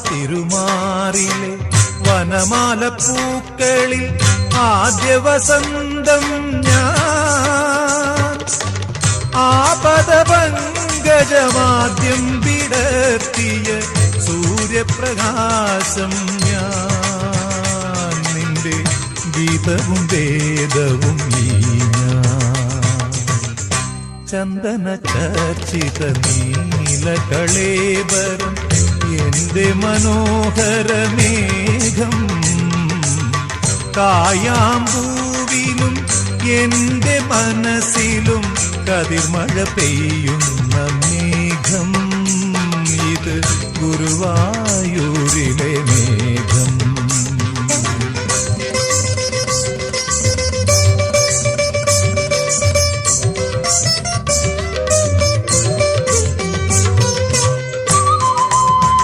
തിരുമാറിലെ വനമാല പൂക്കളിൽ ആദ്യ വസന്തം ഞാൻ ആപദപങ്കജമാദ്യം വിടർത്തിയ സൂര്യപ്രകാശം ഞാൻ നിന്റെ ഗീതവും വേദവും ഈ ചന്ദന ചർച്ചിത നീലകളേബരം എന്റെ മനോഹരമേഘം കായാമ്പൂവിലും എന്റെ മനസ്സിലും കതിർമഴ പെയ്യുന്ന മേഘം ഇത് ഗുരുവായൂരിലെ